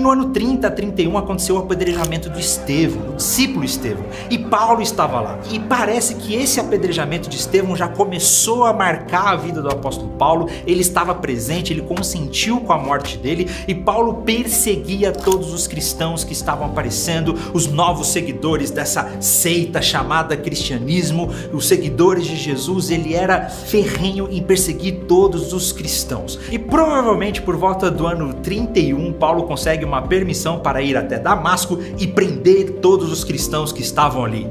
no ano 30 a 31 aconteceu o apedrejamento de Estevão, o discípulo Estevão, e Paulo estava lá. E parece que esse apedrejamento de Estevão já começou a marcar a vida do apóstolo Paulo. Ele estava presente, ele consentiu com a morte dele, e Paulo perseguia todos os cristãos que estavam aparecendo, os novos seguidores dessa seita chamada cristianismo, os seguidores de Jesus. Ele era ferrenho em perseguir todos os cristãos. E provavelmente por volta do ano 31, Paulo consegue uma permissão para ir até Damasco e prender todos os cristãos que estavam ali.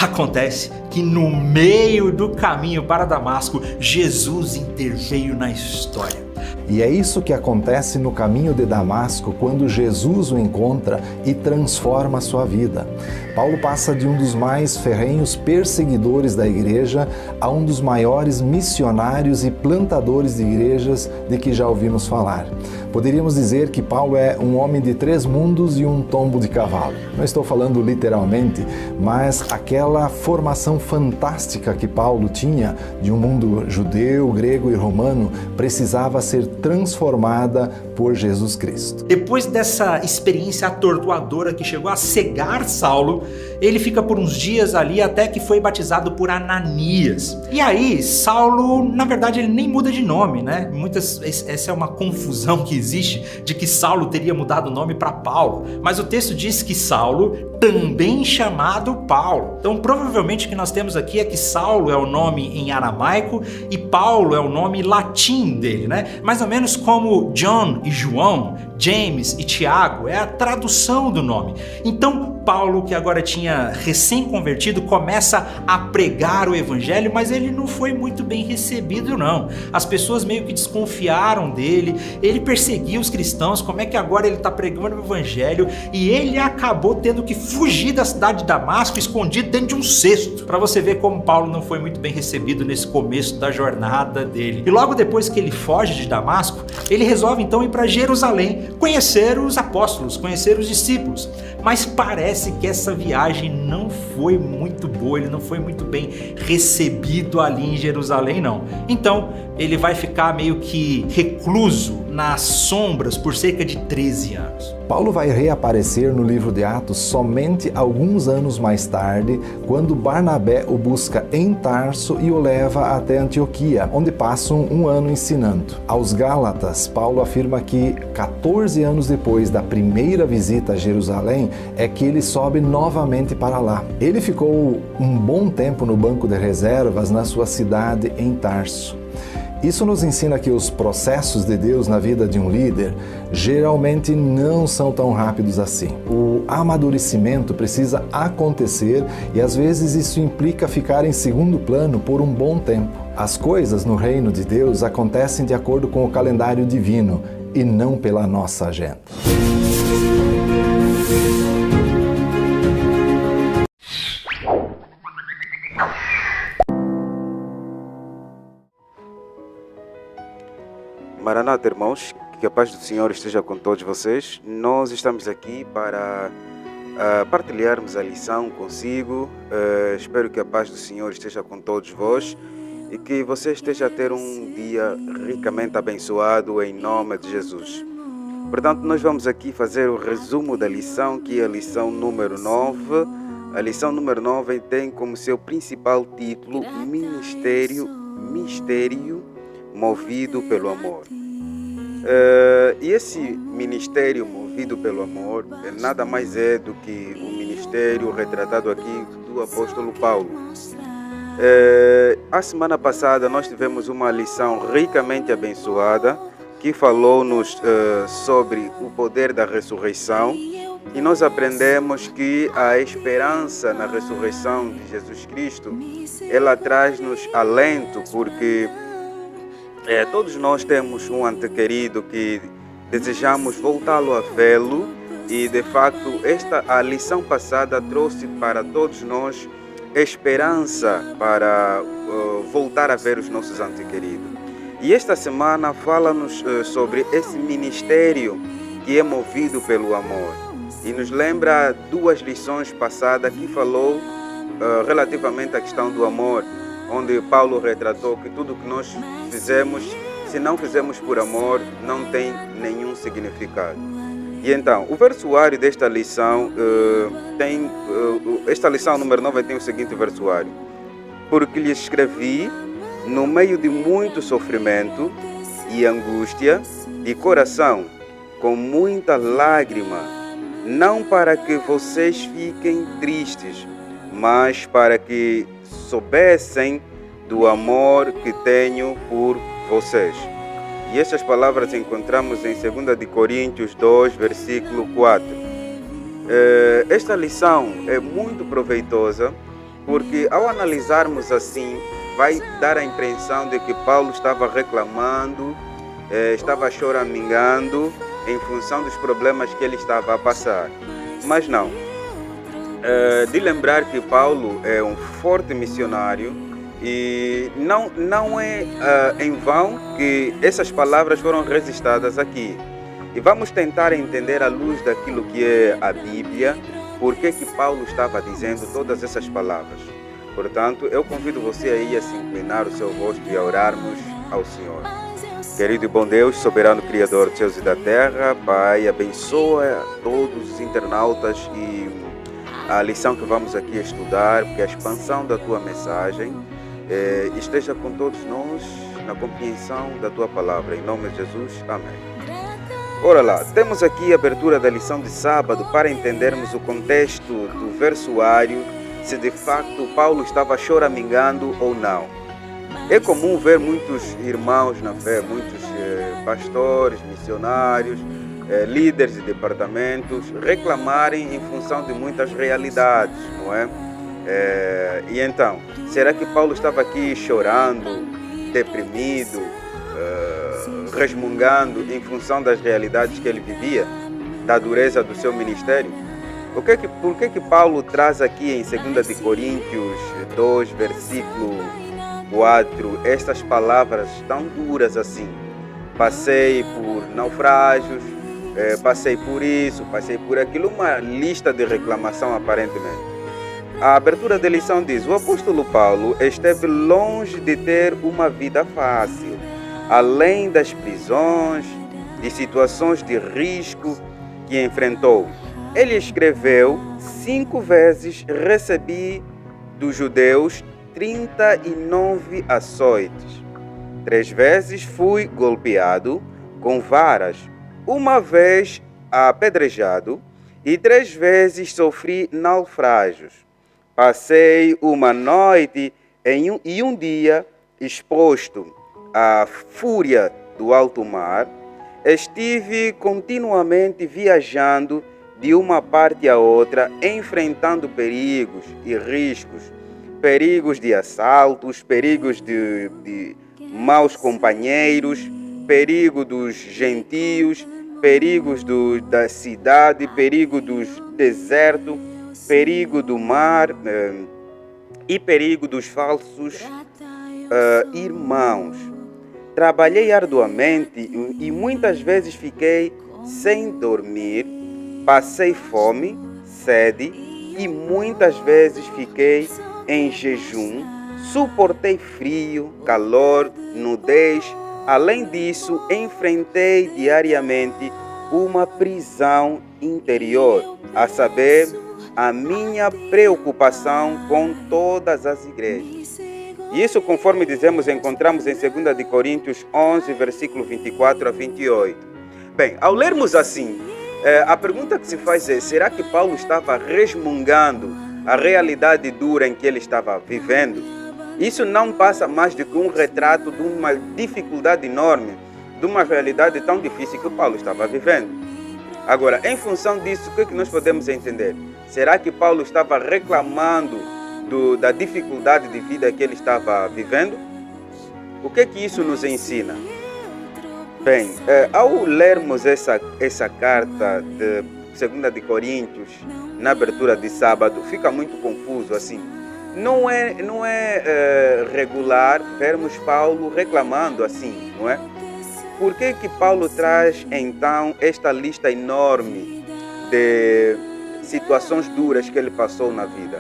Acontece que no meio do caminho para Damasco, Jesus interveio na história. E é isso que acontece no caminho de Damasco, quando Jesus o encontra e transforma a sua vida. Paulo passa de um dos mais ferrenhos perseguidores da igreja a um dos maiores missionários e plantadores de igrejas de que já ouvimos falar. Poderíamos dizer que Paulo é um homem de 3 mundos e um tombo de cavalo. Não estou falando literalmente, mas aquela formação fantástica que Paulo tinha de um mundo judeu, grego e romano precisava ser transformada por Jesus Cristo. Depois dessa experiência atordoadora que chegou a cegar Saulo, ele fica por uns dias ali até que foi batizado por Ananias. E aí, Saulo, na verdade, ele nem muda de nome, né? Essa é uma confusão que existe de que Saulo teria mudado o nome para Paulo. Mas o texto diz que Saulo, também chamado Paulo. Então, provavelmente o que nós temos aqui é que Saulo é o nome em aramaico e Paulo é o nome latim dele, né? Mais ou menos como John e João, James e Tiago, é a tradução do nome. Então, Paulo, que agora tinha recém-convertido, começa a pregar o evangelho, mas ele não foi muito bem recebido, não. As pessoas meio que desconfiaram dele, ele perseguia os cristãos, como é que agora ele está pregando o evangelho? E ele acabou tendo que fugir da cidade de Damasco, escondido dentro de um cesto, para você ver como Paulo não foi muito bem recebido nesse começo da jornada dele. E logo depois que ele foge de Damasco, ele resolve então ir para Jerusalém, conhecer os apóstolos, conhecer os discípulos. Mas parece que essa viagem não foi muito boa, ele não foi muito bem recebido ali em Jerusalém, não. Então, ele vai ficar meio que recluso nas sombras por cerca de 13 anos. Paulo vai reaparecer no livro de Atos somente alguns anos mais tarde, quando Barnabé o busca em Tarso e o leva até Antioquia, onde passam um ano ensinando. Aos Gálatas, Paulo afirma que 14 anos depois da primeira visita a Jerusalém é que ele sobe novamente para lá. Ele ficou um bom tempo no banco de reservas na sua cidade em Tarso. Isso nos ensina que os processos de Deus na vida de um líder geralmente não são tão rápidos assim. O amadurecimento precisa acontecer e às vezes isso implica ficar em segundo plano por um bom tempo. As coisas no reino de Deus acontecem de acordo com o calendário divino e não pela nossa agenda. Maranata, irmãos, que a paz do Senhor esteja com todos vocês. Nós estamos aqui para partilharmos a lição consigo. Espero que a paz do Senhor esteja com todos vós e que você esteja a ter um dia ricamente abençoado em nome de Jesus. Portanto, nós vamos aqui fazer o resumo da lição, que é a lição número 9. A lição número 9 tem como seu principal título Mistério movido pelo amor. E esse ministério movido pelo amor nada mais é do que o ministério retratado aqui do apóstolo Paulo. A semana passada nós tivemos uma lição ricamente abençoada que falou-nos sobre o poder da ressurreição e nós aprendemos que a esperança na ressurreição de Jesus Cristo ela traz-nos alento, porque todos nós temos um ente querido que desejamos voltá-lo a vê-lo e, de facto, a lição passada trouxe para todos nós esperança para voltar a ver os nossos entes queridos. E esta semana fala-nos sobre esse ministério que é movido pelo amor e nos lembra 2 lições passadas que falou relativamente à questão do amor, onde Paulo retratou que tudo que nós fizemos, se não fizemos por amor, não tem nenhum significado. E então, o versuário desta lição esta lição número 9 tem o seguinte versuário: porque lhe escrevi no meio de muito sofrimento e angústia de coração, com muita lágrima, não para que vocês fiquem tristes, mas para que soubessem do amor que tenho por vocês. E estas palavras encontramos em 2 de Coríntios 2, versículo 4. Esta lição é muito proveitosa, porque ao analisarmos assim, vai dar a impressão de que Paulo estava reclamando, estava choramingando em função dos problemas que ele estava a passar. Mas não. De lembrar que Paulo é um forte missionário e não é em vão que essas palavras foram registradas aqui. E vamos tentar entender à luz daquilo que é a Bíblia, por que Paulo estava dizendo todas essas palavras. Portanto, eu convido você aí a se inclinar o seu rosto e a orarmos ao Senhor. Querido e bom Deus, soberano Criador dos céus e da terra, Pai, abençoa todos os internautas e a lição que vamos aqui estudar, porque a expansão da Tua mensagem esteja com todos nós na compreensão da Tua palavra. Em nome de Jesus, amém. Ora lá, temos aqui a abertura da lição de sábado para entendermos o contexto do versuário, se de facto Paulo estava choramingando ou não. É comum ver muitos irmãos na fé, muitos pastores, missionários, líderes de departamentos reclamarem em função de muitas realidades, não é? E então, será que Paulo estava aqui chorando, deprimido, resmungando em função das realidades que ele vivia, da dureza do seu ministério? Por que Paulo traz aqui em 2 de Coríntios 2, versículo 4, estas palavras tão duras assim? Passei por naufrágios, passei por isso, passei por aquilo, uma lista de reclamação aparentemente. A abertura da lição diz: o apóstolo Paulo esteve longe de ter uma vida fácil, além das prisões, de situações de risco que enfrentou. Ele escreveu: 5 vezes recebi dos judeus 39 açoites. 3 vezes fui golpeado com varas. 1 vez apedrejado e 3 vezes sofri naufrágios. Passei uma noite e um dia exposto à fúria do alto mar. Estive continuamente viajando de uma parte a outra, enfrentando perigos e riscos. Perigos de assaltos, perigos de maus companheiros, perigo dos gentios, perigos da cidade, perigo do deserto, perigo do mar e perigo dos falsos irmãos. Trabalhei arduamente e muitas vezes fiquei sem dormir, passei fome, sede e muitas vezes fiquei em jejum, suportei frio, calor, nudez. Além disso, enfrentei diariamente uma prisão interior, a saber, a minha preocupação com todas as igrejas. E isso, conforme dizemos, encontramos em 2 de Coríntios 11, versículo 24 a 28. Bem, ao lermos assim, a pergunta que se faz é: será que Paulo estava resmungando a realidade dura em que ele estava vivendo? Isso não passa mais do que um retrato de uma dificuldade enorme, de uma realidade tão difícil que Paulo estava vivendo. Agora, em função disso, o que nós podemos entender? Será que Paulo estava reclamando da dificuldade de vida que ele estava vivendo? O que isso nos ensina? Bem, ao lermos essa carta de 2 de Coríntios, na abertura de sábado, fica muito confuso assim. Não é regular vermos Paulo reclamando assim, não é? Por que Paulo traz então esta lista enorme de situações duras que ele passou na vida?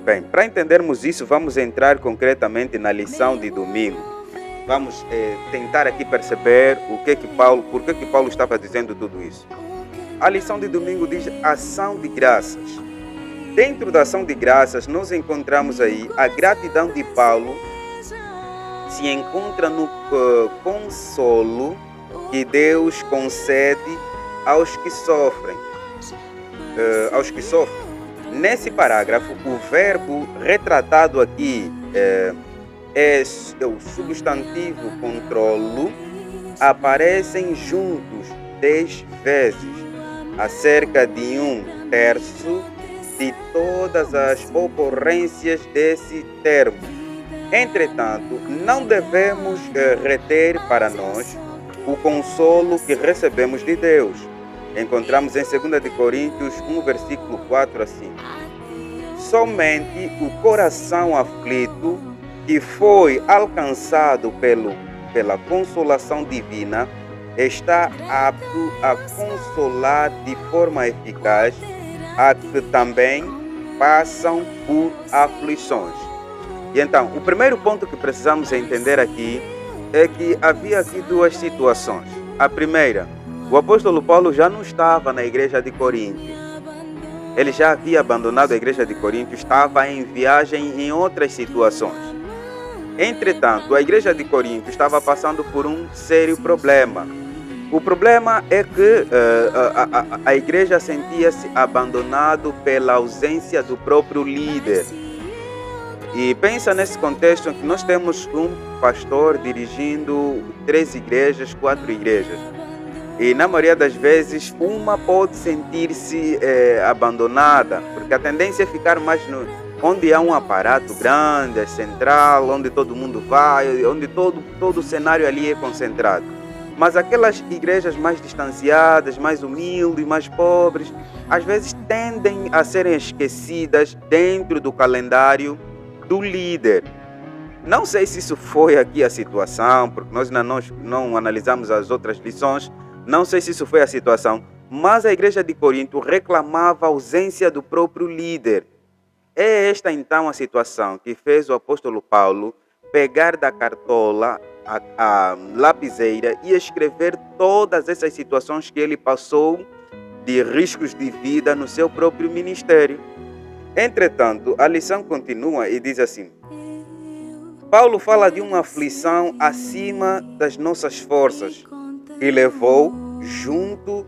Bem, para entendermos isso, vamos entrar concretamente na lição de domingo. Vamos tentar aqui perceber por que Paulo estava dizendo tudo isso. a lição de domingo diz ação de graças. Dentro da ação de graças, nós encontramos aí a gratidão de Paulo se encontra no consolo que Deus concede aos que sofrem. Nesse parágrafo, o verbo retratado aqui é o substantivo controlo, aparecem juntos 10 vezes, acerca de 1/3 de todas as ocorrências desse termo. Entretanto, não devemos reter para nós o consolo que recebemos de Deus. Encontramos em 2 de Coríntios 1, versículo 4 assim: somente o coração aflito que foi alcançado pela consolação divina está apto a consolar de forma eficaz a que também passam por aflições. E então, o primeiro ponto que precisamos entender aqui é que havia aqui duas situações. A primeira, o apóstolo Paulo já não estava na igreja de Corinto. Ele já havia abandonado a igreja de Corinto, estava em viagem em outras situações. Entretanto, a igreja de Corinto estava passando por um sério problema. O problema é que a igreja sentia-se abandonada pela ausência do próprio líder. E pensa nesse contexto em que nós temos um pastor dirigindo 3 igrejas, 4 igrejas. E na maioria das vezes, uma pode sentir-se abandonada, porque a tendência é ficar mais onde há um aparato grande, central, onde todo mundo vai, onde todo o cenário ali é concentrado. Mas aquelas igrejas mais distanciadas, mais humildes, mais pobres, às vezes tendem a serem esquecidas dentro do calendário do líder. Não sei se isso foi aqui a situação, porque nós não analisamos as outras lições, não sei se isso foi a situação, mas a igreja de Corinto reclamava a ausência do próprio líder. É esta então a situação que fez o apóstolo Paulo pegar da cartola a lapiseira e escrever todas essas situações que ele passou de riscos de vida no seu próprio ministério. Entretanto, a lição continua e diz assim: Paulo fala de uma aflição acima das nossas forças e levou junto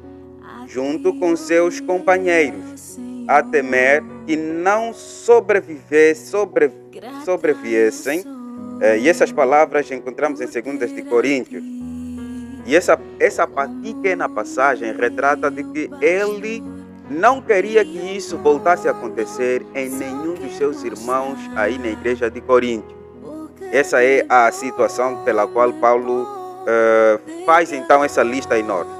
com seus companheiros a temer que não sobreviessem. E essas palavras encontramos em 2 de Coríntios. E essa pequena passagem retrata de que ele não queria que isso voltasse a acontecer em nenhum dos seus irmãos aí na igreja de Corinto. Essa é a situação pela qual Paulo faz então essa lista enorme.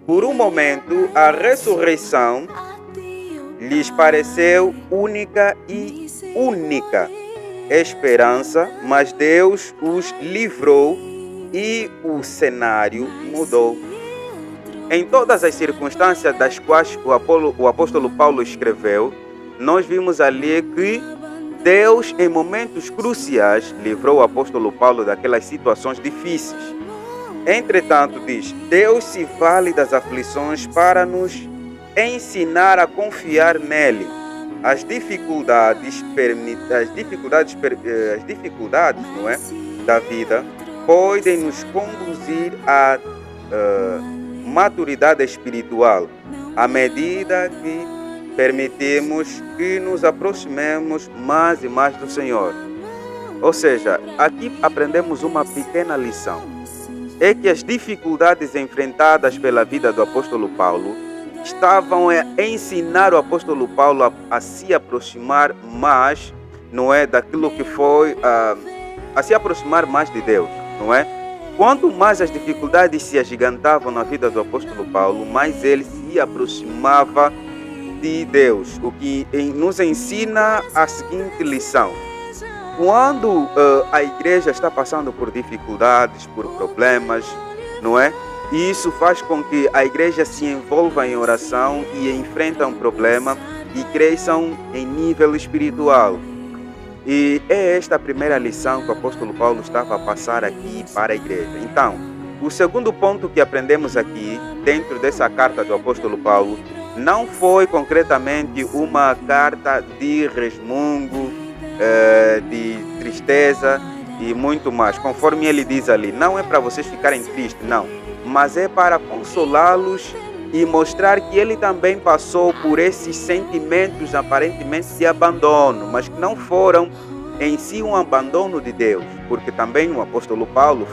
Por um momento, a ressurreição lhes pareceu única esperança, mas Deus os livrou e o cenário mudou. Em todas as circunstâncias das quais o apóstolo Paulo escreveu, nós vimos ali que Deus, em momentos cruciais, livrou o apóstolo Paulo daquelas situações difíceis. Entretanto, diz, Deus se vale das aflições para nos ensinar a confiar nele. As dificuldades não é, da vida podem nos conduzir à maturidade espiritual à medida que permitimos que nos aproximemos mais e mais do Senhor. Ou seja, aqui aprendemos uma pequena lição. É que as dificuldades enfrentadas pela vida do apóstolo Paulo estavam a ensinar o apóstolo Paulo a se aproximar mais, não é, daquilo que foi, a se aproximar mais de Deus, não é? Quanto mais as dificuldades se agigantavam na vida do apóstolo Paulo, mais ele se aproximava de Deus, o que nos ensina a seguinte lição: quando a igreja está passando por dificuldades, por problemas, não é? E isso faz com que a igreja se envolva em oração e enfrenta um problema e cresçam em nível espiritual. E é esta a primeira lição que o apóstolo Paulo estava a passar aqui para a igreja. Então, o segundo ponto que aprendemos aqui, dentro dessa carta do apóstolo Paulo, não foi concretamente uma carta de resmungo, de tristeza e muito mais. Conforme ele diz ali, não é para vocês ficarem tristes, não. Mas é para consolá-los e mostrar que ele também passou por esses sentimentos aparentemente de abandono, mas que não foram em si um abandono de Deus, porque também o apóstolo Paulo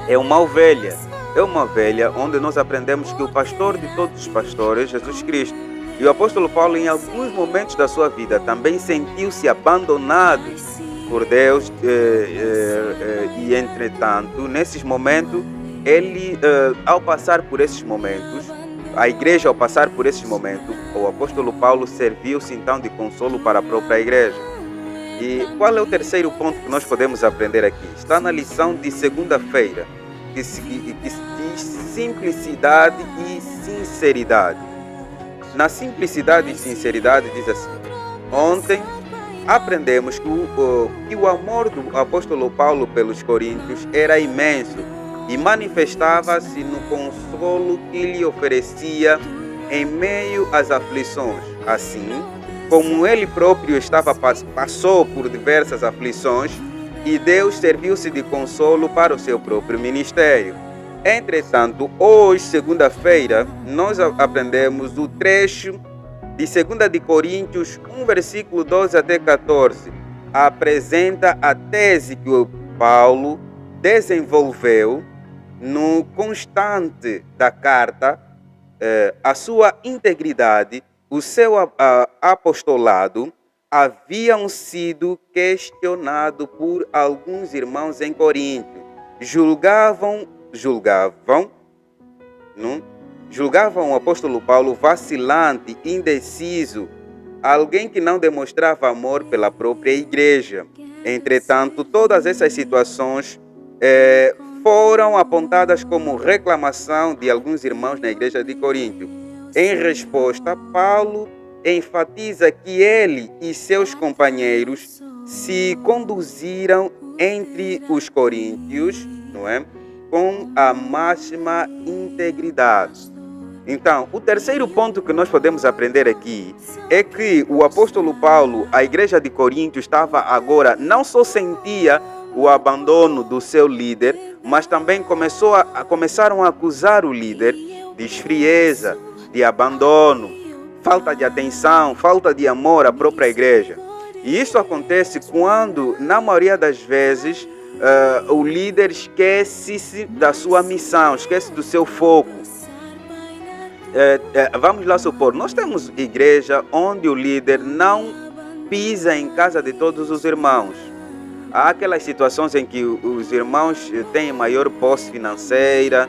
é uma ovelha onde nós aprendemos que o pastor de todos os pastores é Jesus Cristo. E o apóstolo Paulo, em alguns momentos da sua vida, também sentiu-se abandonado por Deus e, entretanto, nesses momentos, ele, ao passar por esses momentos, a igreja, ao passar por esses momentos, o apóstolo Paulo serviu-se então de consolo para a própria igreja. E qual é o terceiro ponto que nós podemos aprender aqui? Está na lição de segunda-feira, que diz simplicidade e sinceridade. Na simplicidade e sinceridade diz assim: ontem aprendemos que o amor do apóstolo Paulo pelos coríntios era imenso e manifestava-se no consolo que lhe oferecia em meio às aflições. Assim, como ele próprio passou por diversas aflições, e Deus serviu-se de consolo para o seu próprio ministério. Entretanto, hoje, segunda-feira, nós aprendemos o trecho de 2 de Coríntios 1, versículo 12 até 14. Apresenta a tese que o Paulo desenvolveu no constante da carta, a sua integridade, o seu apostolado, haviam sido questionados por alguns irmãos em Corinto. Julgavam o apóstolo Paulo vacilante, indeciso, alguém que não demonstrava amor pela própria igreja. Entretanto, todas essas situações foram apontadas como reclamação de alguns irmãos na igreja de Corinto. Em resposta, Paulo enfatiza que ele e seus companheiros se conduziram entre os coríntios, não é? Com a máxima integridade. Então, o terceiro ponto que nós podemos aprender aqui é que o apóstolo Paulo, a igreja de Corinto, estava agora, não só sentia o abandono do seu líder, mas também começaram a acusar o líder de esfrieza, de abandono, falta de atenção, falta de amor à própria igreja. E isso acontece quando, na maioria das vezes, o líder esquece-se da sua missão, esquece do seu foco. Vamos lá supor, nós temos igreja onde o líder não pisa em casa de todos os irmãos. Há aquelas situações em que os irmãos têm maior posse financeira,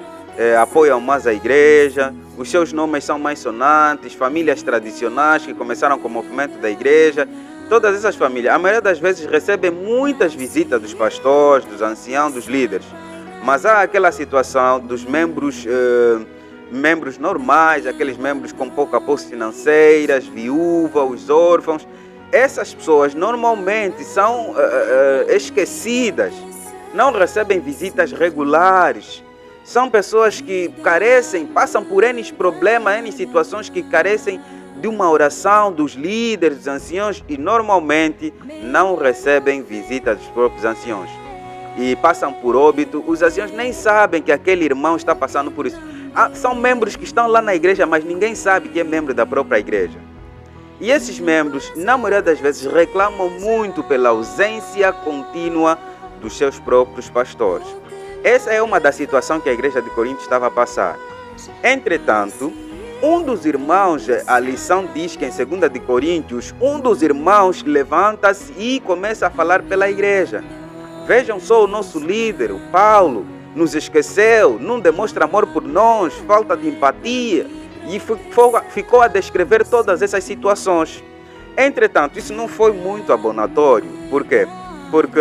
apoiam mais a igreja, os seus nomes são mais sonantes, famílias tradicionais que começaram com o movimento da igreja. Todas essas famílias, a maioria das vezes, recebem muitas visitas dos pastores, dos anciãos, dos líderes. Mas há aquela situação dos membros normais, aqueles membros com pouca posse financeira, viúvas, os órfãos. Essas pessoas normalmente são esquecidas, não recebem visitas regulares. São pessoas que carecem, passam por N problemas, N situações que carecem de uma oração dos líderes, dos anciãos, e normalmente não recebem visita dos próprios anciãos. E passam por óbito, os anciãos nem sabem que aquele irmão está passando por isso. São membros que estão lá na igreja, mas ninguém sabe que é membro da própria igreja. E esses membros, na maioria das vezes, reclamam muito pela ausência contínua dos seus próprios pastores. Essa é uma das situações que a igreja de Corinto estava a passar. Entretanto, um dos irmãos, a lição diz que em 2 de Coríntios, um dos irmãos levanta-se e começa a falar pela igreja. Vejam só, o nosso líder, o Paulo, nos esqueceu, não demonstra amor por nós, falta de empatia. E ficou a descrever todas essas situações. Entretanto, isso não foi muito abonatório. Por quê? Porque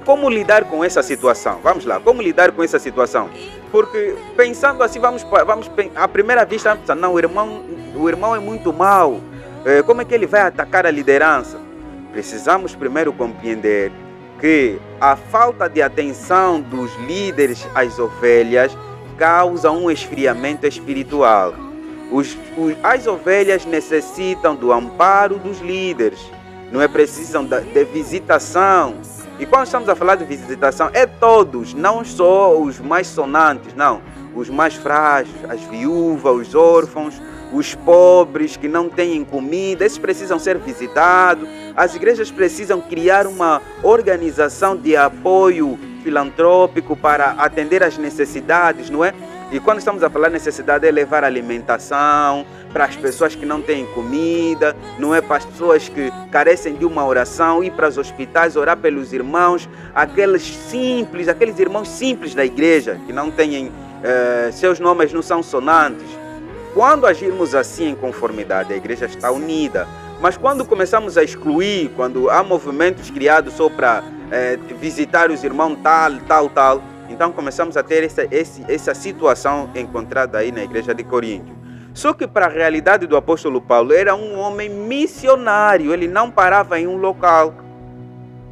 como lidar com essa situação? Vamos lá, como lidar com essa situação? Porque pensando assim, à primeira vista, vamos pensar, não, o irmão é muito mau. Como é que ele vai atacar a liderança? Precisamos primeiro compreender que a falta de atenção dos líderes às ovelhas causa um esfriamento espiritual. As ovelhas necessitam do amparo dos líderes, não é? Precisam de visitação. E quando estamos a falar de visitação, é todos, não só os mais sonantes, não. Os mais frágeis, as viúvas, os órfãos, os pobres que não têm comida, esses precisam ser visitados. As igrejas precisam criar uma organização de apoio filantrópico para atender às necessidades, não é? E quando estamos a falar de necessidade, é levar alimentação para as pessoas que não têm comida, não é? Para as pessoas que carecem de uma oração, ir para os hospitais, orar pelos irmãos, aqueles irmãos simples da igreja, que não têm, seus nomes não são sonantes. Quando agirmos assim em conformidade, a igreja está unida. Mas quando começamos a excluir, quando há movimentos criados só para visitar os irmãos tal, então começamos a ter essa situação encontrada aí na igreja de Corinto. Só que para a realidade do apóstolo Paulo, era um homem missionário, ele não parava em um local.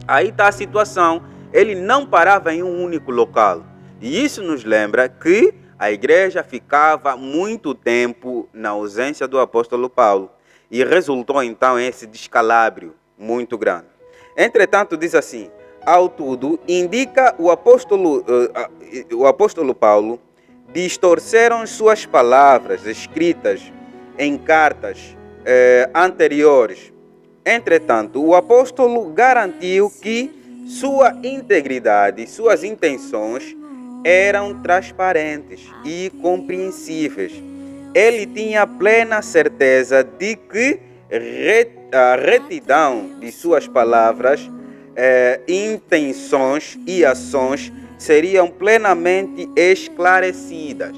Aí está a situação, ele não parava em um único local. E isso nos lembra que a igreja ficava muito tempo na ausência do apóstolo Paulo. E resultou então esse descalabro muito grande. Entretanto, diz assim: ao tudo, indica o apóstolo Paulo, distorceram suas palavras escritas em cartas anteriores. Entretanto, o apóstolo garantiu que sua integridade, suas intenções eram transparentes e compreensíveis. Ele tinha plena certeza de que a retidão de suas palavras, intenções e ações seriam plenamente esclarecidas.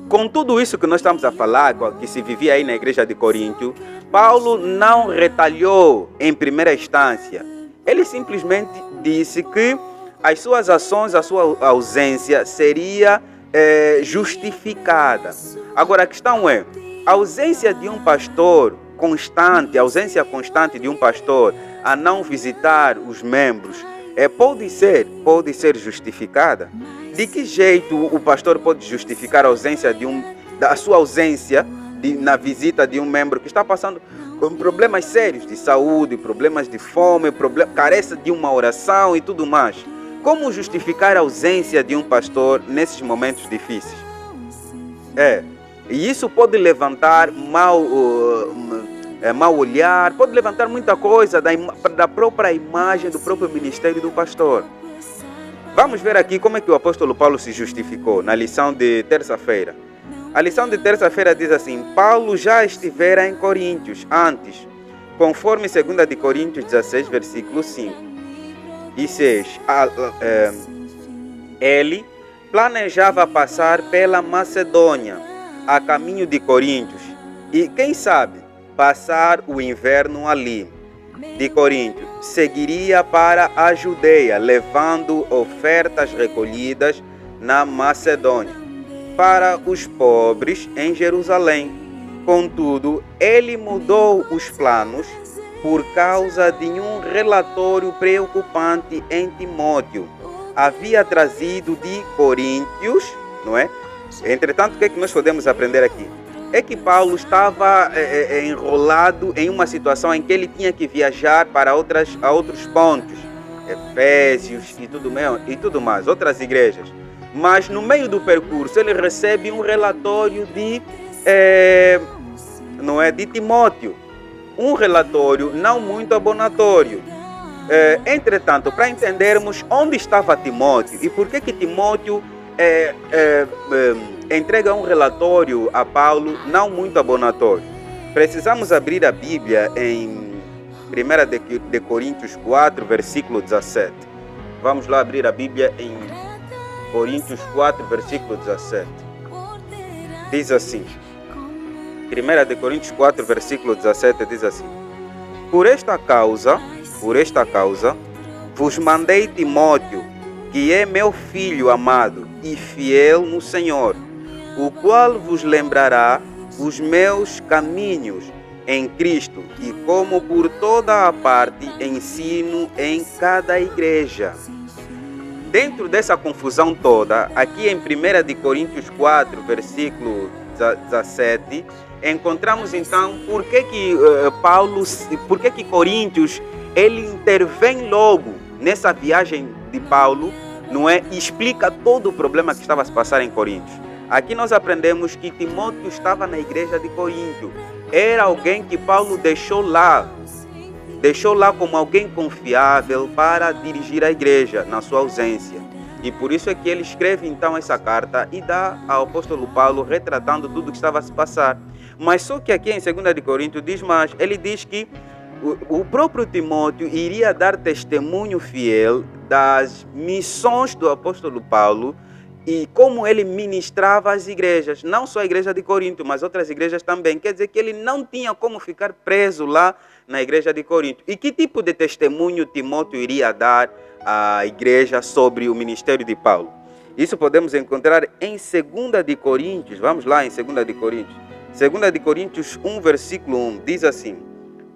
Com tudo isso que nós estamos a falar, que se vivia aí na igreja de Corinto, Paulo não retalhou em primeira instância. Ele simplesmente disse que as suas ações, a sua ausência seria justificada. Agora a questão é, a ausência de um pastor constante, a ausência constante de um pastor a não visitar os membros, pode ser justificada? De que jeito o pastor pode justificar a ausência a sua ausência na visita de um membro que está passando com problemas sérios de saúde, problemas de fome, carece de uma oração e tudo mais? Como justificar a ausência de um pastor nesses momentos difíceis? E isso pode levantar mau olhar, pode levantar muita coisa da própria imagem do próprio ministério do pastor. Vamos ver aqui como é que o apóstolo Paulo se justificou na lição de terça-feira. A lição de terça-feira diz assim: Paulo já estivera em Coríntios antes, conforme 2 de Coríntios 16, versículo 5. E 6. Ele planejava passar pela Macedônia, a caminho de Coríntios, e quem sabe passar o inverno ali. De Corinto, seguiria para a Judeia, levando ofertas recolhidas na Macedônia para os pobres em Jerusalém. Contudo, ele mudou os planos por causa de um relatório preocupante em Timóteo. Havia trazido de Coríntios, não é? Entretanto, o que é que nós podemos aprender aqui? É que Paulo estava enrolado em uma situação em que ele tinha que viajar para outros pontos, Efésios e tudo mais, outras igrejas. Mas no meio do percurso ele recebe um relatório de Timóteo, um relatório não muito abonatório. Entretanto, para entendermos onde estava Timóteo e por que Timóteo entrega um relatório a Paulo não muito abonatório, precisamos abrir a Bíblia em 1 de Coríntios 4, versículo 17. Vamos lá abrir a Bíblia em Coríntios 4, versículo 17. Diz assim, 1 de Coríntios 4, versículo 17, diz assim: Por esta causa, vos mandei Timóteo, que é meu filho amado e fiel no Senhor, o qual vos lembrará os meus caminhos em Cristo e como por toda a parte ensino em cada igreja. Dentro dessa confusão toda, aqui em 1 de Coríntios 4, versículo 17, encontramos então por que Coríntios ele intervém logo nessa viagem de Paulo, não é? E explica todo o problema que estava a se passar em Coríntios. Aqui nós aprendemos que Timóteo estava na igreja de Corinto. Era alguém que Paulo deixou lá como alguém confiável para dirigir a igreja na sua ausência. E por isso é que ele escreve então essa carta e dá ao apóstolo Paulo retratando tudo o que estava a se passar. Mas só que aqui em 2 de Coríntios diz mais, ele diz que o próprio Timóteo iria dar testemunho fiel das missões do apóstolo Paulo e como ele ministrava as igrejas, não só a igreja de Corinto, mas outras igrejas também. Quer dizer que ele não tinha como ficar preso lá na igreja de Corinto. E que tipo de testemunho Timóteo iria dar à igreja sobre o ministério de Paulo? Isso podemos encontrar em 2 de Coríntios. Vamos lá em 2 de Coríntios. 2 de Coríntios 1, versículo 1, diz assim: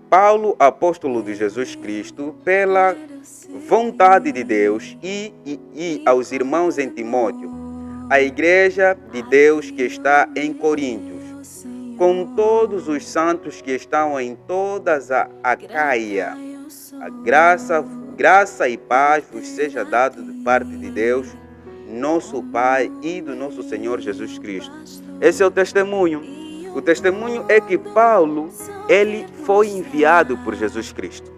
Paulo, apóstolo de Jesus Cristo, pela vontade de Deus e aos irmãos em Timóteo, a igreja de Deus que está em Coríntios, com todos os santos que estão em todas a Acaia. A graça e paz vos seja dado de parte de Deus, nosso Pai e do nosso Senhor Jesus Cristo. Esse é o testemunho. O testemunho é que Paulo, ele foi enviado por Jesus Cristo.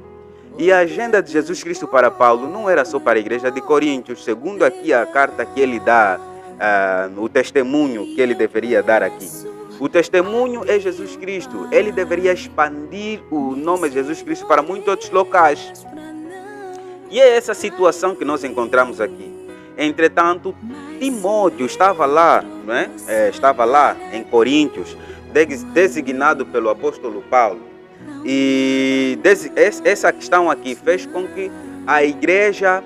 E a agenda de Jesus Cristo para Paulo não era só para a igreja de Coríntios, segundo aqui a carta que ele dá, o testemunho que ele deveria dar aqui. O testemunho é Jesus Cristo. Ele deveria expandir o nome de Jesus Cristo para muitos outros locais. E é essa situação que nós encontramos aqui. Entretanto, Timóteo estava lá, não é? Estava lá em Coríntios, designado pelo apóstolo Paulo. E essa questão aqui fez com que a igreja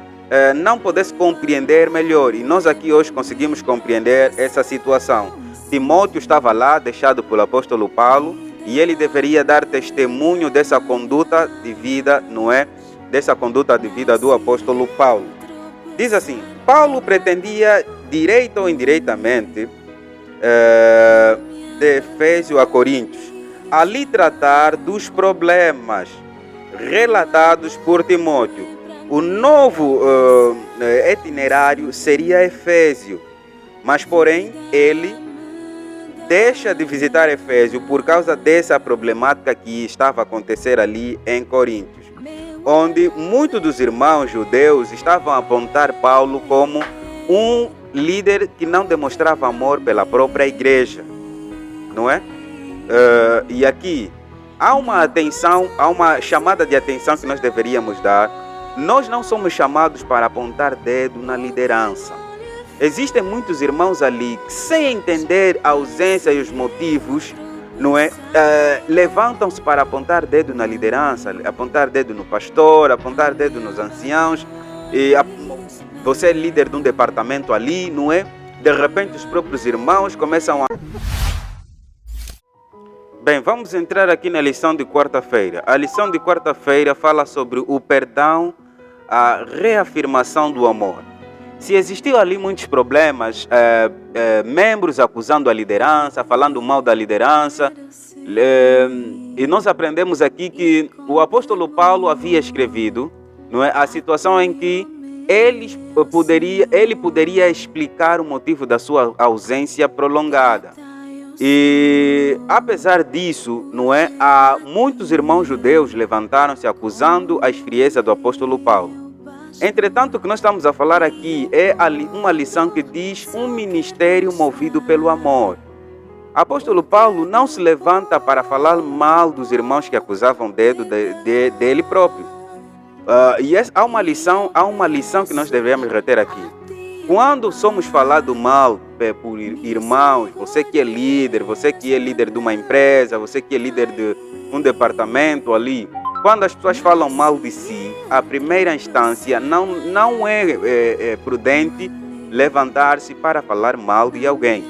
não pudesse compreender melhor. E nós aqui hoje conseguimos compreender essa situação. Timóteo estava lá, deixado pelo apóstolo Paulo, e ele deveria dar testemunho dessa conduta de vida, não é? Dessa conduta de vida do apóstolo Paulo. Diz assim: Paulo pretendia, direita ou indiretamente, de Éfeso a Coríntios, ali tratar dos problemas relatados por Timóteo. O novo itinerário seria Éfeso, mas porém ele deixa de visitar Éfeso por causa dessa problemática que estava a acontecer ali em Coríntios, onde muitos dos irmãos judeus estavam a apontar Paulo como um líder que não demonstrava amor pela própria igreja, não é? E aqui há uma chamada de atenção que nós deveríamos dar. Nós não somos chamados para apontar dedo na liderança. Existem muitos irmãos ali que, sem entender a ausência e os motivos, não é? Levantam-se para apontar dedo na liderança, apontar dedo no pastor, apontar dedo nos anciãos. E você é líder de um departamento ali, não é? De repente os próprios irmãos começam a... Bem, vamos entrar aqui na lição de quarta-feira. A lição de quarta-feira fala sobre o perdão, a reafirmação do amor. Se existiu ali muitos problemas, membros acusando a liderança, falando mal da liderança, e nós aprendemos aqui que o apóstolo Paulo havia escrevido, não é, a situação em que ele poderia explicar o motivo da sua ausência prolongada. E apesar disso, não é, muitos irmãos judeus levantaram-se acusando a frieza do apóstolo Paulo. Entretanto, o que nós estamos a falar aqui é uma lição que diz um ministério movido pelo amor. O apóstolo Paulo não se levanta para falar mal dos irmãos que acusavam dele próprio. Há uma lição que nós devemos reter aqui. Quando somos falados mal por irmãos, você que é líder de uma empresa, você que é líder de um departamento ali, quando as pessoas falam mal de si, a primeira instância não é prudente levantar-se para falar mal de alguém,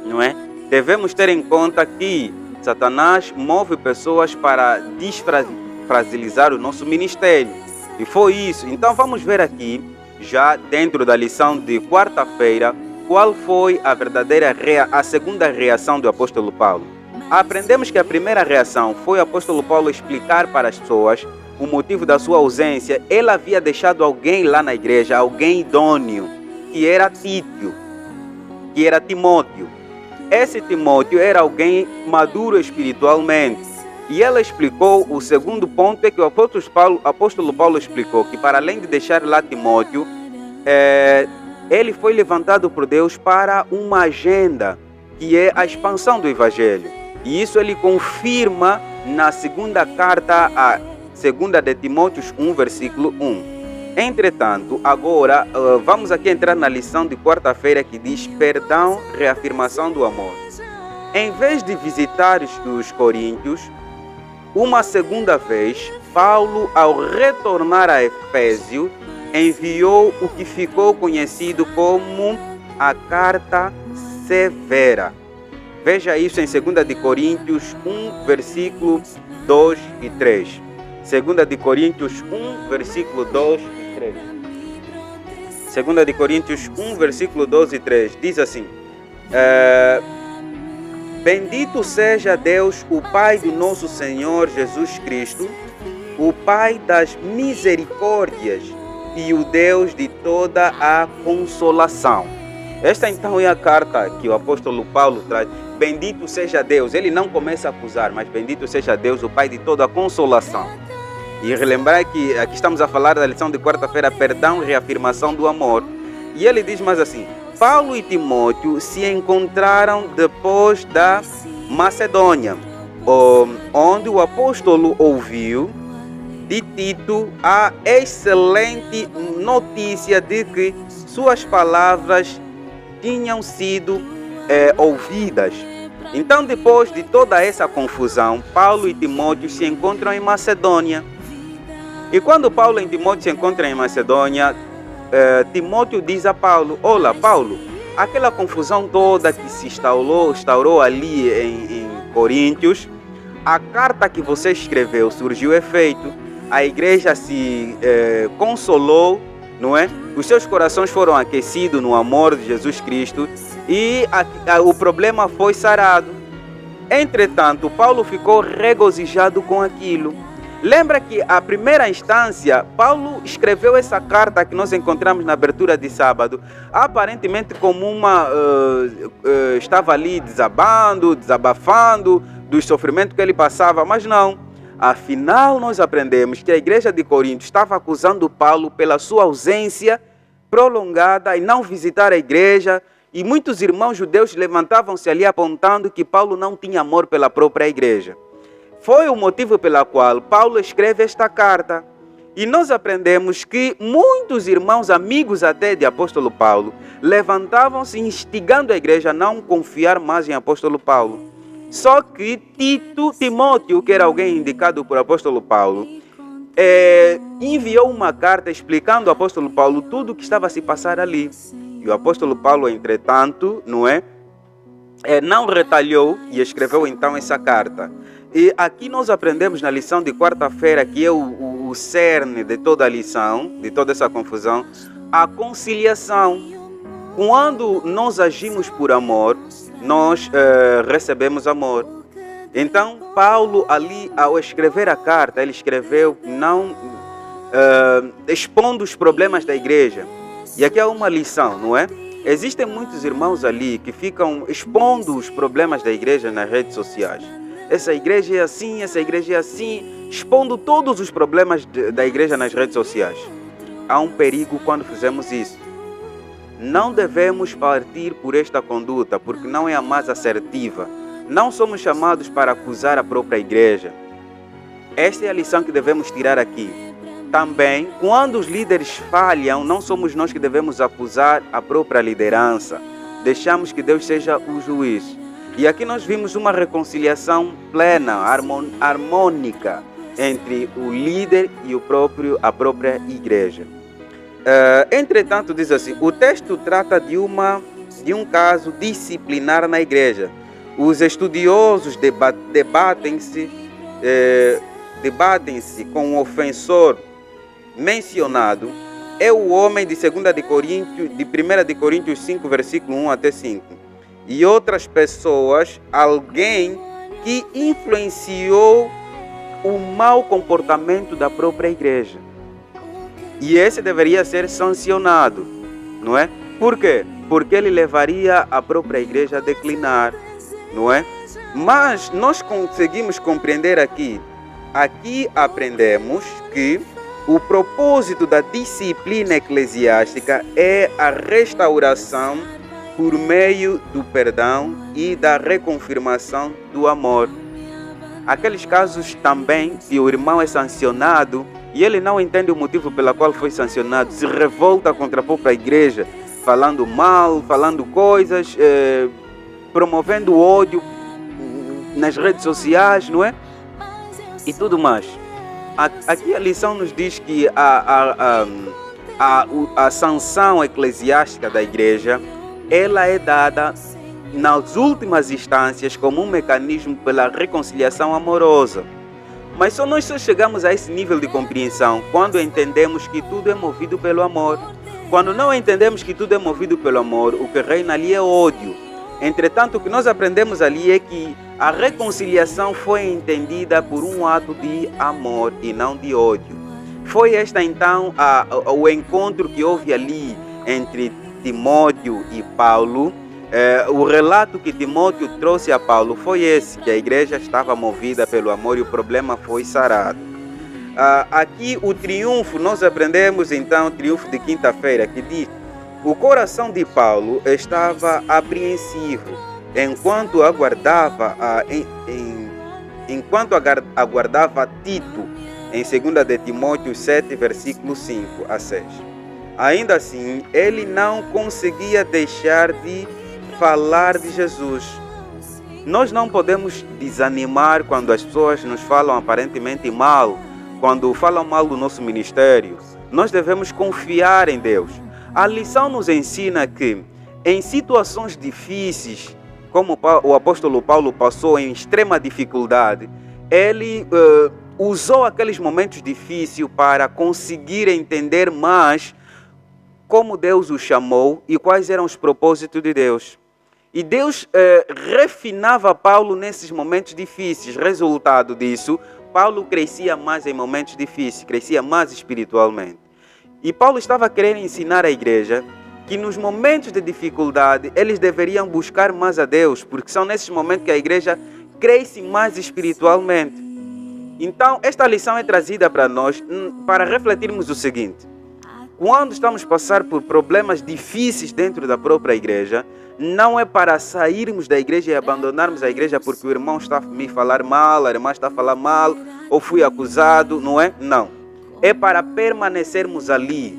não é? Devemos ter em conta que se Satanás move pessoas para desfragilizar o nosso ministério. E foi isso. Então vamos ver aqui, já dentro da lição de quarta-feira, qual foi a segunda reação do apóstolo Paulo. Aprendemos que a primeira reação foi o apóstolo Paulo explicar para as pessoas o motivo da sua ausência. Ele havia deixado alguém lá na igreja, alguém idôneo, que era Timóteo. Esse Timóteo era alguém maduro espiritualmente. E ela explicou, o segundo ponto é que o apóstolo Paulo explicou que para além de deixar lá Timóteo, ele foi levantado por Deus para uma agenda, que é a expansão do Evangelho. E isso ele confirma na segunda carta, a segunda de Timóteo 1, versículo 1. Entretanto, agora vamos aqui entrar na lição de quarta-feira que diz perdão, reafirmação do amor. Em vez de visitar os coríntios, uma segunda vez, Paulo, ao retornar a Efésio, enviou o que ficou conhecido como a Carta Severa. Veja isso em 2 de Coríntios 1, versículo 2 e 3. 2 de Coríntios 1, versículo 2 e 3. 2 de Coríntios 1, versículo 2 e 3. Diz assim: Bendito seja Deus, o Pai do nosso Senhor Jesus Cristo, o Pai das misericórdias e o Deus de toda a consolação. Esta então é a carta que o apóstolo Paulo traz. Bendito seja Deus. Ele não começa a acusar, mas bendito seja Deus, o Pai de toda a consolação. E relembrar que aqui estamos a falar da lição de quarta-feira, perdão, reafirmação do amor. E ele diz mais assim: Paulo e Timóteo se encontraram depois da Macedônia, onde o apóstolo ouviu de Tito a excelente notícia de que suas palavras tinham sido ouvidas. Então, depois de toda essa confusão, Paulo e Timóteo se encontram em Macedônia. E quando Paulo e Timóteo se encontram em Macedônia, Timóteo diz a Paulo: olha, Paulo, aquela confusão toda que se instaurou ali em Coríntios, a carta que você escreveu surgiu efeito, a igreja se consolou, não é? Os seus corações foram aquecidos no amor de Jesus Cristo e o problema foi sarado. Entretanto, Paulo ficou regozijado com aquilo. Lembra que a primeira instância, Paulo escreveu essa carta que nós encontramos na abertura de sábado, aparentemente como estava ali desabafando do sofrimento que ele passava, mas não. Afinal, nós aprendemos que a igreja de Corinto estava acusando Paulo pela sua ausência prolongada e não visitar a igreja, e muitos irmãos judeus levantavam-se ali apontando que Paulo não tinha amor pela própria igreja. Foi o motivo pelo qual Paulo escreve esta carta. E nós aprendemos que muitos irmãos, amigos até de apóstolo Paulo, levantavam-se instigando a igreja a não confiar mais em apóstolo Paulo. Só que Timóteo, que era alguém indicado por apóstolo Paulo, enviou uma carta explicando ao apóstolo Paulo tudo o que estava a se passar ali. E o apóstolo Paulo, entretanto, não retalhou e escreveu então essa carta. E aqui nós aprendemos na lição de quarta-feira, que é o cerne de toda a lição, de toda essa confusão, a conciliação. Quando nós agimos por amor, nós recebemos amor. Então, Paulo ali, ao escrever a carta, ele escreveu não expondo os problemas da igreja. E aqui há uma lição, não é? Existem muitos irmãos ali que ficam expondo os problemas da igreja nas redes sociais. Essa igreja é assim, essa igreja é assim, expondo todos os problemas da igreja nas redes sociais. Há um perigo quando fizemos isso. Não devemos partir por esta conduta, porque não é a mais assertiva. Não somos chamados para acusar a própria igreja. Esta é a lição que devemos tirar aqui. Também, quando os líderes falham, não somos nós que devemos acusar a própria liderança. Deixamos que Deus seja o juiz. E aqui nós vimos uma reconciliação plena, harmônica, entre o líder e a própria igreja. Entretanto, diz assim, o texto trata de um caso disciplinar na igreja. os estudiosos debatem-se com o ofensor mencionado é o homem de 1 de Coríntios 5, versículo 1 até 5. E outras pessoas, alguém que influenciou o mau comportamento da própria igreja. E esse deveria ser sancionado, não é? Por quê? Porque ele levaria a própria igreja a declinar, não é? Mas nós conseguimos compreender aqui aprendemos que o propósito da disciplina eclesiástica é a restauração por meio do perdão e da reconfirmação do amor. Aqueles casos também que o irmão é sancionado e ele não entende o motivo pelo qual foi sancionado, se revolta contra a própria igreja, falando mal, falando coisas, promovendo ódio nas redes sociais, não é? E tudo mais. Aqui a lição nos diz que a sanção eclesiástica da igreja, ela é dada nas últimas instâncias como um mecanismo pela reconciliação amorosa. Mas nós só chegamos a esse nível de compreensão quando entendemos que tudo é movido pelo amor. Quando não entendemos que tudo é movido pelo amor, o que reina ali é ódio. Entretanto, o que nós aprendemos ali é que a reconciliação foi entendida por um ato de amor e não de ódio. Foi esta então o encontro que houve ali entre Timóteo e Paulo. O relato que Timóteo trouxe a Paulo foi esse, que a igreja estava movida pelo amor e o problema foi sarado. Aqui o triunfo, nós aprendemos então o triunfo de quinta-feira, que diz: o coração de Paulo estava apreensivo enquanto aguardava Tito, em 2 de Timóteo 7, versículo 5 a 6. Ainda assim, ele não conseguia deixar de falar de Jesus. Nós não podemos desanimar quando as pessoas nos falam aparentemente mal, quando falam mal do nosso ministério. Nós devemos confiar em Deus. A lição nos ensina que, em situações difíceis, como o apóstolo Paulo passou em extrema dificuldade, ele usou aqueles momentos difíceis para conseguir entender mais como Deus o chamou e quais eram os propósitos de Deus. E Deus refinava Paulo nesses momentos difíceis. Resultado disso, Paulo crescia mais em momentos difíceis, crescia mais espiritualmente. E Paulo estava querendo ensinar à igreja que nos momentos de dificuldade eles deveriam buscar mais a Deus, porque são nesses momentos que a igreja cresce mais espiritualmente. Então, esta lição é trazida para nós para refletirmos o seguinte: quando estamos a passar por problemas difíceis dentro da própria igreja, não é para sairmos da igreja e abandonarmos a igreja porque o irmão está a me falar mal, a irmã está a falar mal, ou fui acusado, não é? Não. É para permanecermos ali,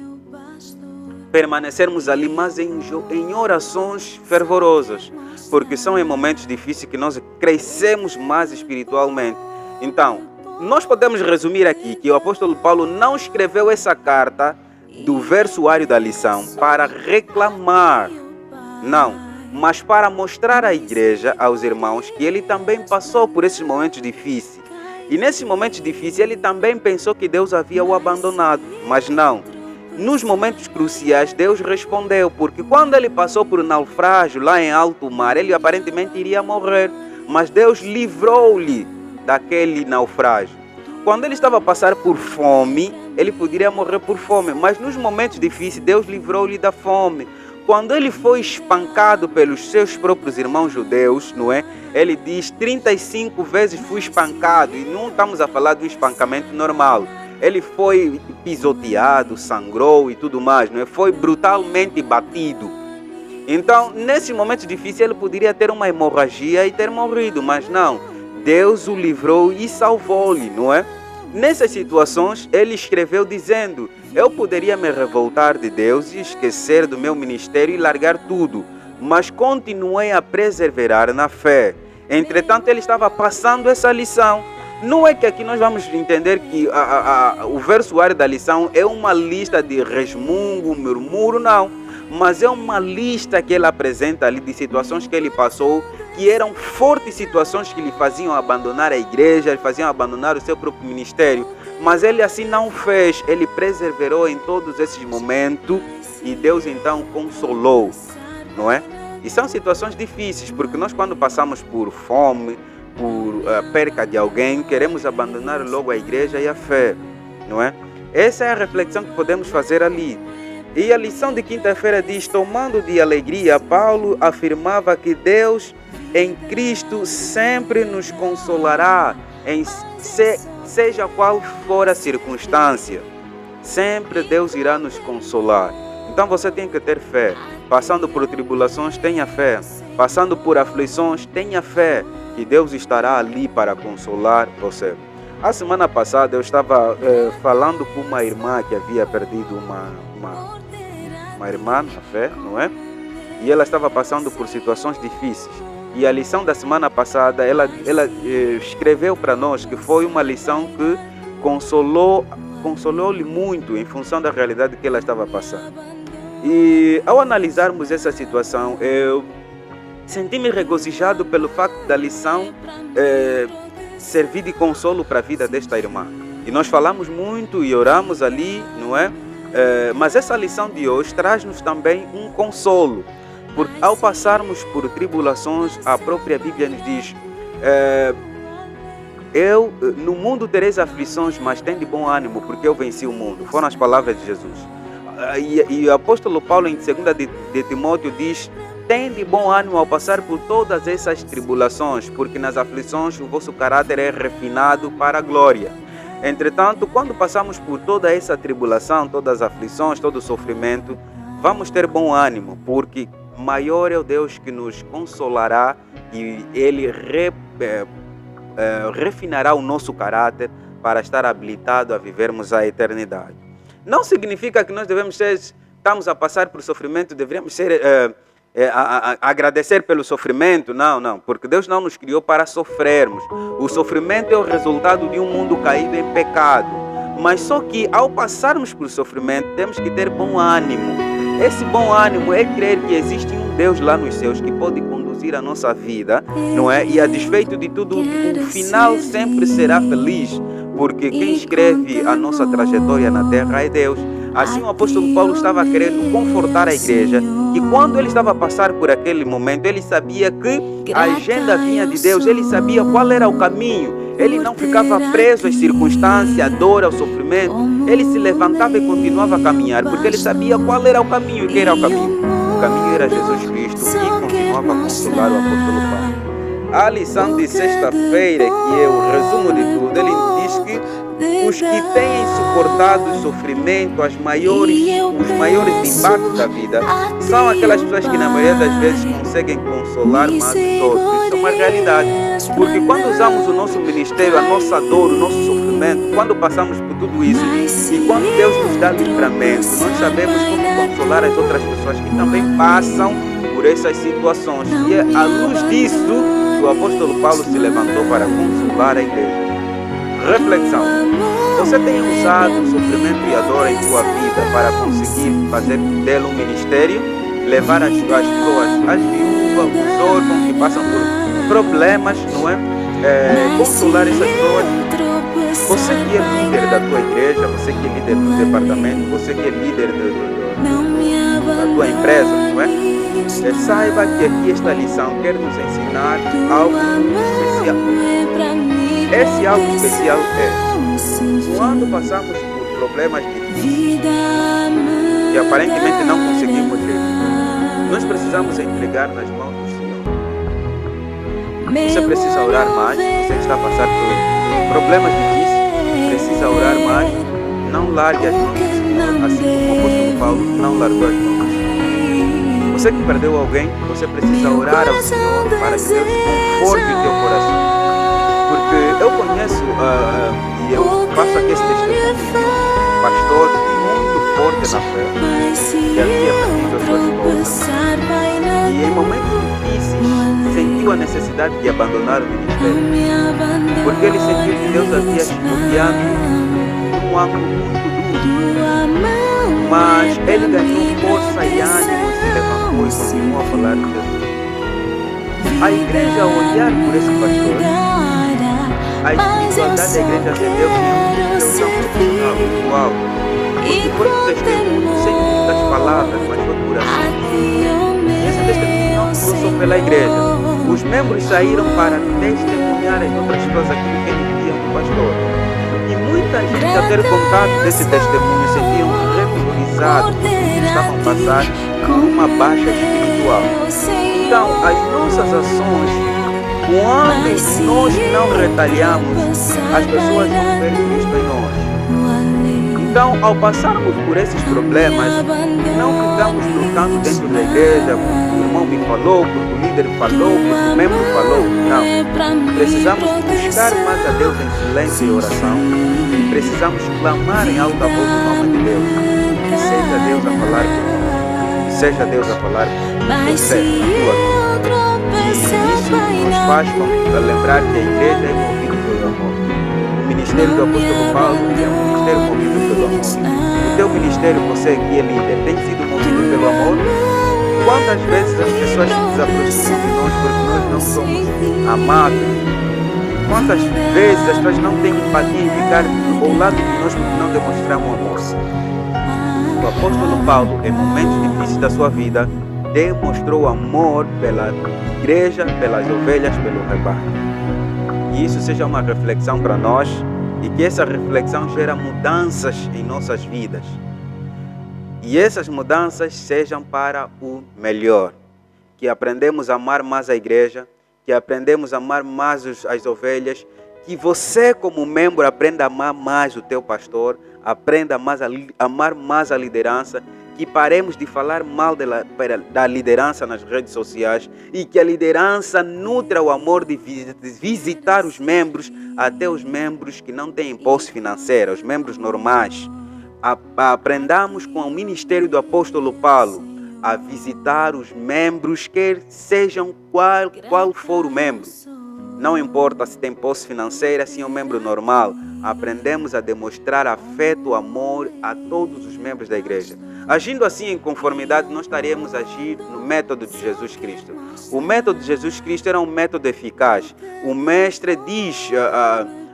mas em orações fervorosas, porque são em momentos difíceis que nós crescemos mais espiritualmente. Então, nós podemos resumir aqui que o apóstolo Paulo não escreveu essa carta do versuário da lição para reclamar, não, mas para mostrar à igreja, aos irmãos, que ele também passou por esses momentos difíceis. E nesses momentos difíceis ele também pensou que Deus havia o abandonado, mas não. Nos momentos cruciais Deus respondeu, porque quando ele passou por um naufrágio lá em alto mar, ele aparentemente iria morrer, mas Deus livrou-lhe daquele naufrágio. Quando ele estava a passar por fome, ele poderia morrer por fome, mas nos momentos difíceis Deus livrou-lhe da fome. Quando ele foi espancado pelos seus próprios irmãos judeus, não é? Ele diz 35 vezes fui espancado, e não estamos a falar de um espancamento normal. Ele foi pisoteado, sangrou e tudo mais, não é? Foi brutalmente batido. Então, nesses momentos difíceis, ele poderia ter uma hemorragia e ter morrido, mas não. Deus o livrou e salvou-lhe, não é? Nessas situações, ele escreveu dizendo: eu poderia me revoltar de Deus e esquecer do meu ministério e largar tudo, mas continuei a perseverar na fé. Entretanto, ele estava passando essa lição. Não é que aqui nós vamos entender que o versuário da lição é uma lista de resmungo, murmúrio, não. Mas é uma lista que ele apresenta ali de situações que ele passou que eram fortes situações que lhe faziam abandonar a igreja, lhe faziam abandonar o seu próprio ministério. Mas ele assim não fez, ele perseverou em todos esses momentos e Deus então consolou, não é? E são situações difíceis, porque nós quando passamos por fome, por perca de alguém, queremos abandonar logo a igreja e a fé, não é? Essa é a reflexão que podemos fazer ali. E a lição de quinta-feira diz: tomando de alegria, Paulo afirmava que Deus em Cristo sempre nos consolará, seja qual for a circunstância. Sempre Deus irá nos consolar. Então você tem que ter fé. Passando por tribulações, tenha fé. Passando por aflições, tenha fé que Deus estará ali para consolar você. A semana passada eu estava falando com uma irmã que havia perdido uma irmã na fé, não é? E ela estava passando por situações difíceis. E a lição da semana passada, ela escreveu para nós que foi uma lição que consolou-lhe muito em função da realidade que ela estava passando. E ao analisarmos essa situação, eu senti-me regozijado pelo facto da lição servir de consolo para a vida desta irmã. E nós falamos muito e oramos ali, não é? Mas essa lição de hoje traz-nos também um consolo. Porque ao passarmos por tribulações, a própria Bíblia nos diz: no mundo tereis aflições, mas tem de bom ânimo, porque eu venci o mundo. Foram as palavras de Jesus. E o apóstolo Paulo, em 2 de Timóteo, diz: tem de bom ânimo ao passar por todas essas tribulações, porque nas aflições o vosso caráter é refinado para a glória. Entretanto, quando passamos por toda essa tribulação, todas as aflições, todo o sofrimento, vamos ter bom ânimo, porque maior é o Deus que nos consolará e Ele refinará o nosso caráter para estar habilitado a vivermos a eternidade. Não significa que nós estamos a passar por sofrimento, deveríamos agradecer pelo sofrimento, não, porque Deus não nos criou para sofrermos. O sofrimento é o resultado de um mundo caído em pecado, mas só que ao passarmos por sofrimento temos que ter bom ânimo. Esse bom ânimo é crer que existe um Deus lá nos céus que pode conduzir a nossa vida, não é? E a despeito de tudo, o final sempre será feliz, porque quem escreve a nossa trajetória na terra é Deus. Assim o apóstolo Paulo estava querendo confortar a igreja, que quando ele estava a passar por aquele momento, ele sabia que a agenda vinha de Deus, ele sabia qual era o caminho. Ele não ficava preso às circunstâncias, à dor, ao sofrimento. Ele se levantava e continuava a caminhar, porque ele sabia qual era o caminho. E quem era o caminho? O caminho era Jesus Cristo, e continuava a consolar o apóstolo Paulo. A lição de sexta-feira, que é o resumo de tudo, ele diz que os que têm suportado o sofrimento, os maiores impactos da vida, são aquelas pessoas que na maioria das vezes conseguem consolar mais os outros. Isso é uma realidade. Porque quando usamos o nosso ministério, a nossa dor, o nosso sofrimento, quando passamos por tudo isso, e quando Deus nos dá livramento, nós sabemos como consolar as outras pessoas que também passam por essas situações. E é à luz disso que o apóstolo Paulo se levantou para consolar a igreja. Reflexão: você tem usado o sofrimento e a dor em sua vida para conseguir fazer dele um ministério, levar as pessoas, as viúvas, os órfãos que passam por problemas, não é? Consolar essas pessoas. Você que é líder da tua igreja, você que é líder do departamento, você que é líder da tua empresa, não é? Saiba que aqui esta lição quer nos ensinar algo especial. Esse algo especial é: quando passamos por problemas difíceis e aparentemente não conseguimos ver, nós precisamos entregar nas mãos do Senhor. Você precisa orar mais. Você está passando por problemas difíceis, precisa orar mais. Não largue as mãos do Senhor, assim como o apóstolo Paulo não largou as mãos do Senhor. Você que perdeu alguém, você precisa orar ao Senhor para que Deus conforte o teu coração. Porque eu conheço e eu faço aqui esse testemunho de um pastor muito forte na fé, que havia perdido a sua esposa, e em momentos difíceis sentiu a necessidade de abandonar o ministério, porque ele sentiu que Deus havia espoliado um ângulo muito duro, mas ele ganhou força e ânimo, se levantou e continuou a falar de Jesus. a igreja, ao olhar por esse pastor, a espiritualidade da igreja acendeu em seu profissional, ritual. Porque foi um testemunho sem muitas palavras, mas foi por ação. E esse testemunho não foi só pela igreja. Os membros saíram para testemunhar as outras pessoas aquilo que eles viam do pastor. E muita gente, ao ter contato desse testemunho, sentiam revitalizados porque estavam passando por uma baixa espiritual. Então, as nossas ações, quando nós não retalhamos, as pessoas vão ver Cristo em nós. Então, ao passarmos por esses problemas, não ficamos lutando dentro da igreja, porque o irmão me falou, porque o líder falou, porque o membro falou. Não. Precisamos buscar mais a Deus em silêncio e oração. E precisamos clamar em alta voz o nome de Deus. Que seja Deus a falar conosco. Que seja Deus a falar com você, tua vida. E isso nos faz lembrar que a igreja é movida pelo amor. O ministério do apóstolo Paulo é um ministério movido pelo amor. O teu ministério, você que é líder, tem sido movido pelo amor? Quantas vezes as pessoas se desaproximam de nós porque nós não somos amáveis? Quantas vezes as pessoas não têm empatia em ficar ao lado de nós porque não demonstramos amor? O apóstolo Paulo, em momentos difíceis da sua vida, demonstrou amor pela igreja, pelas ovelhas, pelo rebanho. E isso seja uma reflexão para nós e que essa reflexão gera mudanças em nossas vidas. E essas mudanças sejam para o melhor. Que aprendemos a amar mais a igreja, que aprendemos a amar mais as ovelhas, que você como membro aprenda a amar mais o teu pastor, aprenda a amar mais a liderança, que paremos de falar mal da liderança nas redes sociais e que a liderança nutra o amor de visitar os membros, até os membros que não têm posse financeira, os membros normais. Aprendamos com o ministério do apóstolo Paulo a visitar os membros, quer sejam qual for o membro. Não importa se tem posse financeira, se é um membro normal. Aprendemos a demonstrar afeto, amor a todos os membros da igreja. Agindo assim em conformidade, nós estaremos a agir no método de Jesus Cristo. O método de Jesus Cristo era um método eficaz. O mestre diz,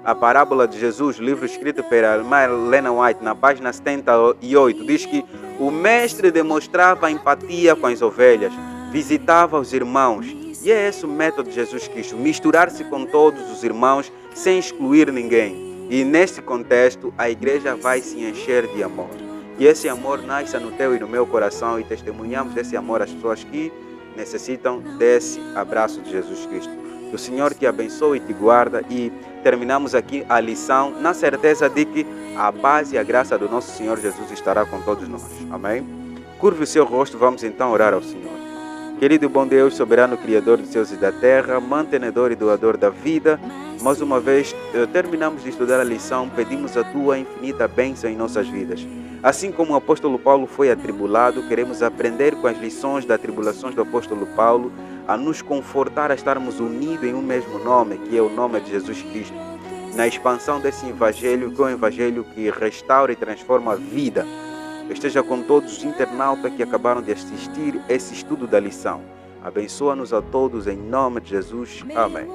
a parábola de Jesus, livro escrito por Ellen White, na página 78, diz que o mestre demonstrava empatia com as ovelhas, visitava os irmãos. E é esse o método de Jesus Cristo, misturar-se com todos os irmãos sem excluir ninguém. E neste contexto, a igreja vai se encher de amor. E esse amor nasce no teu e no meu coração e testemunhamos desse amor às pessoas que necessitam desse abraço de Jesus Cristo. Que o Senhor te abençoe e te guarda, e terminamos aqui a lição na certeza de que a paz e a graça do nosso Senhor Jesus estará com todos nós. Amém? Curve o seu rosto, vamos então orar ao Senhor. Querido e bom Deus, soberano Criador dos céus e da terra, mantenedor e doador da vida, mais uma vez terminamos de estudar a lição, pedimos a Tua infinita bênção em nossas vidas. Assim como o apóstolo Paulo foi atribulado, queremos aprender com as lições das tribulações do apóstolo Paulo, a nos confortar a estarmos unidos em um mesmo nome, que é o nome de Jesus Cristo, na expansão desse evangelho, que é um evangelho que restaura e transforma a vida. Esteja com todos os internautas que acabaram de assistir esse estudo da lição. Abençoa-nos a todos em nome de Jesus. Amém.